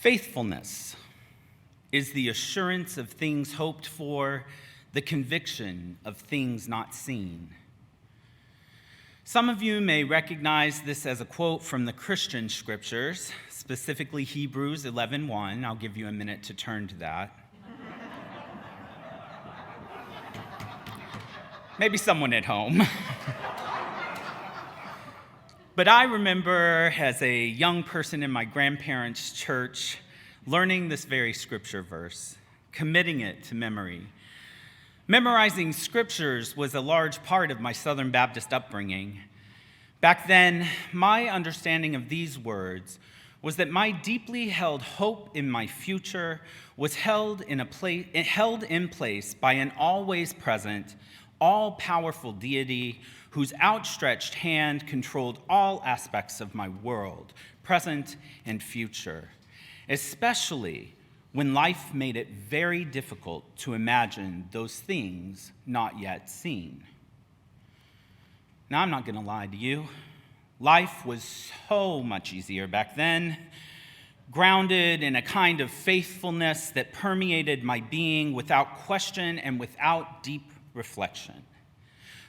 Faithfulness is the assurance of things hoped for, the conviction of things not seen. Some of you may recognize this as a quote from the Christian scriptures, specifically Hebrews 11:1. I'll give you a minute to turn to that. Maybe someone at home. But I remember as a young person in my grandparents' church learning this very scripture verse, committing it to memory. Memorizing scriptures was a large part of my Southern Baptist upbringing. Back then, my understanding of these words was that my deeply held hope in my future was held in place by an always present, all-powerful deity whose outstretched hand controlled all aspects of my world, present and future, especially when life made it very difficult to imagine those things not yet seen. Now, I'm not going to lie to you. Life was so much easier back then, grounded in a kind of faithfulness that permeated my being without question and without deep reflection.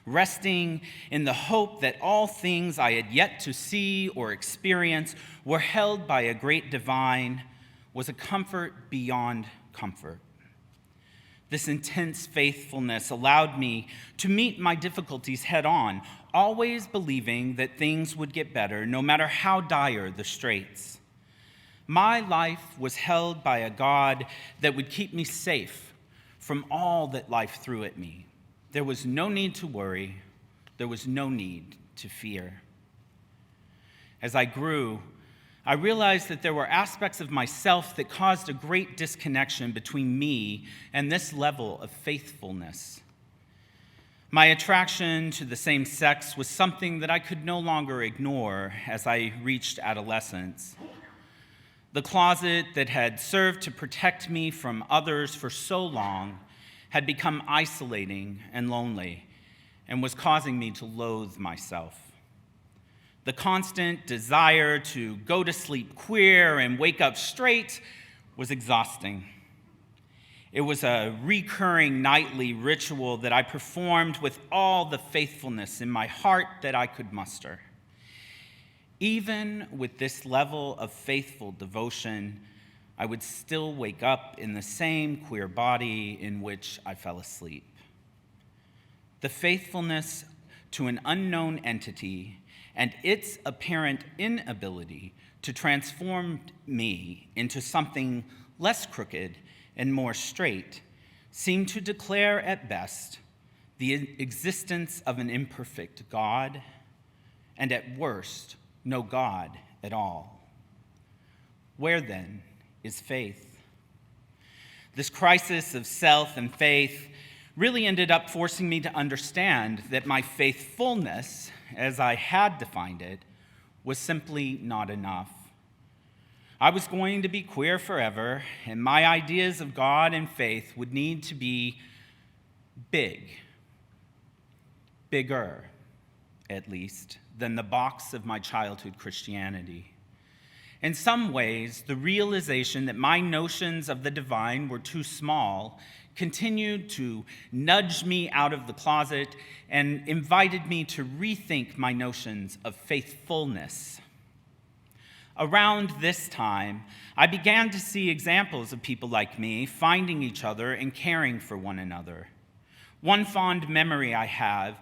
Resting in the hope that all things I had yet to see or experience were held by a great divine was a comfort beyond comfort. This intense faithfulness allowed me to meet my difficulties head on, always believing that things would get better no matter how dire the straits. My life was held by a God that would keep me safe from all that life threw at me. There was no need to worry. There was no need to fear. As I grew, I realized that there were aspects of myself that caused a great disconnection between me and this level of faithfulness. My attraction to the same sex was something that I could no longer ignore as I reached adolescence. The closet that had served to protect me from others for so long had become isolating and lonely and was causing me to loathe myself. The constant desire to go to sleep queer and wake up straight was exhausting. It was a recurring nightly ritual that I performed with all the faithfulness in my heart that I could muster. Even with this level of faithful devotion, I would still wake up in the same queer body in which I fell asleep. The faithfulness to an unknown entity and its apparent inability to transform me into something less crooked and more straight seemed to declare at best the existence of an imperfect God, and at worst, no God at all. Where then is faith? This crisis of self and faith really ended up forcing me to understand that my faithfulness, as I had defined it, was simply not enough. I was going to be queer forever, and my ideas of God and faith would need to be bigger, at least, than the box of my childhood Christianity. In some ways, the realization that my notions of the divine were too small continued to nudge me out of the closet and invited me to rethink my notions of faithfulness. Around this time, I began to see examples of people like me finding each other and caring for one another. One fond memory I have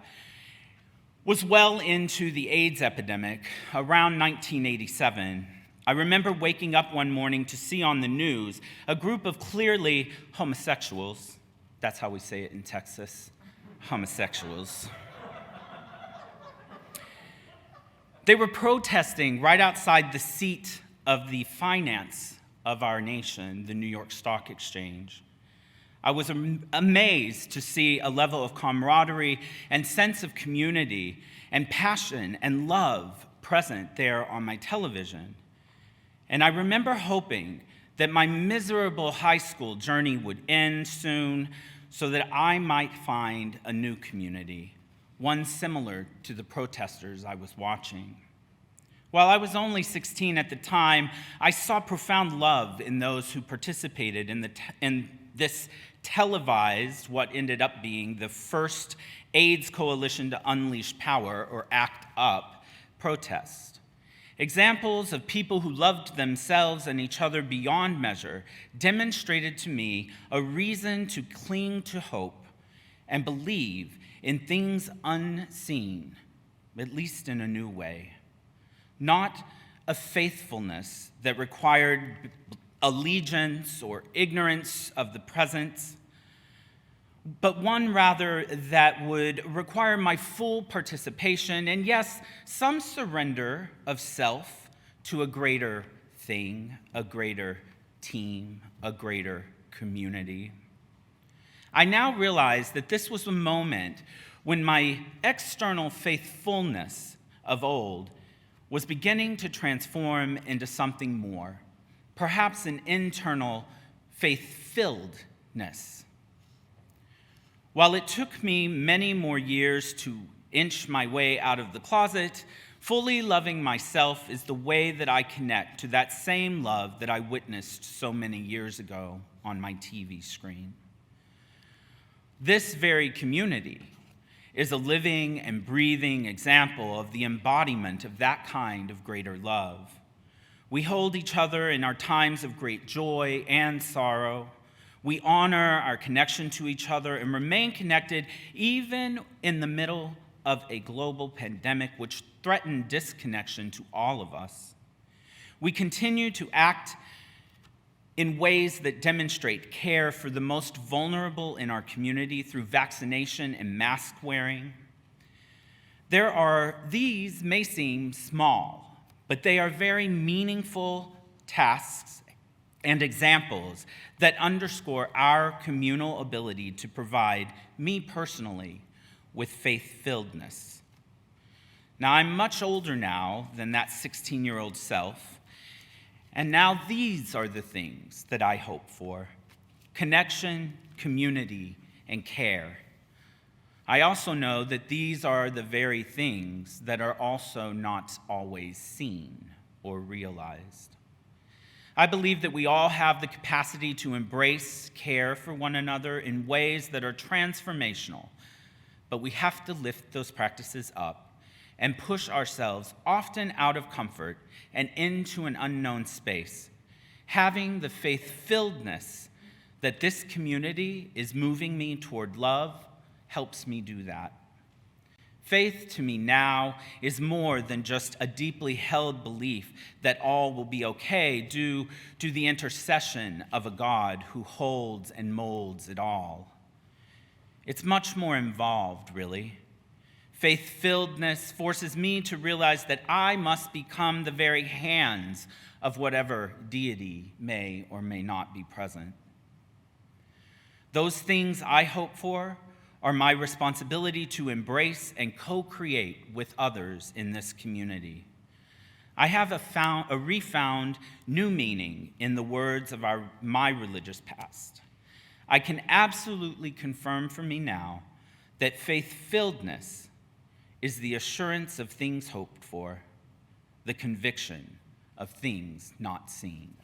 was well into the AIDS epidemic around 1987. I remember waking up one morning to see on the news a group of clearly homosexuals. That's how we say it in Texas, homosexuals. They were protesting right outside the seat of the finance of our nation, the New York Stock Exchange. I was amazed to see a level of camaraderie and sense of community and passion and love present there on my television. And I remember hoping that my miserable high school journey would end soon so that I might find a new community, one similar to the protesters I was watching. While I was only 16 at the time, I saw profound love in those who participated in this televised, what ended up being the first AIDS Coalition to Unleash Power, or ACT UP, protest. Examples of people who loved themselves and each other beyond measure demonstrated to me a reason to cling to hope and believe in things unseen, at least in a new way. Not a faithfulness that required allegiance or ignorance of the present, but one rather that would require my full participation and, yes, some surrender of self to a greater thing, a greater team, a greater community. I now realize that this was a moment when my external faithfulness of old was beginning to transform into something more, perhaps an internal faith-filledness. While it took me many more years to inch my way out of the closet, fully loving myself is the way that I connect to that same love that I witnessed so many years ago on my TV screen. This very community is a living and breathing example of the embodiment of that kind of greater love. We hold each other in our times of great joy and sorrow. We honor our connection to each other and remain connected even in the middle of a global pandemic which threatened disconnection to all of us. We continue to act in ways that demonstrate care for the most vulnerable in our community through vaccination and mask wearing. These may seem small, but they are very meaningful tasks and examples that underscore our communal ability to provide me personally with faith-filledness. Now, I'm much older now than that 16-year-old self, and now these are the things that I hope for: connection, community, and care. I also know that these are the very things that are also not always seen or realized. I believe that we all have the capacity to embrace care for one another in ways that are transformational, but we have to lift those practices up and push ourselves often out of comfort and into an unknown space, having the faith-filledness that this community is moving me toward love helps me do that. Faith to me now is more than just a deeply held belief that all will be okay due to the intercession of a God who holds and molds it all. It's much more involved, really. Faith-filledness forces me to realize that I must become the very hands of whatever deity may or may not be present. Those things I hope for are my responsibility to embrace and co-create with others in this community. I have a refound new meaning in the words of my religious past. I can absolutely confirm for me now that faith-filledness is the assurance of things hoped for, the conviction of things not seen.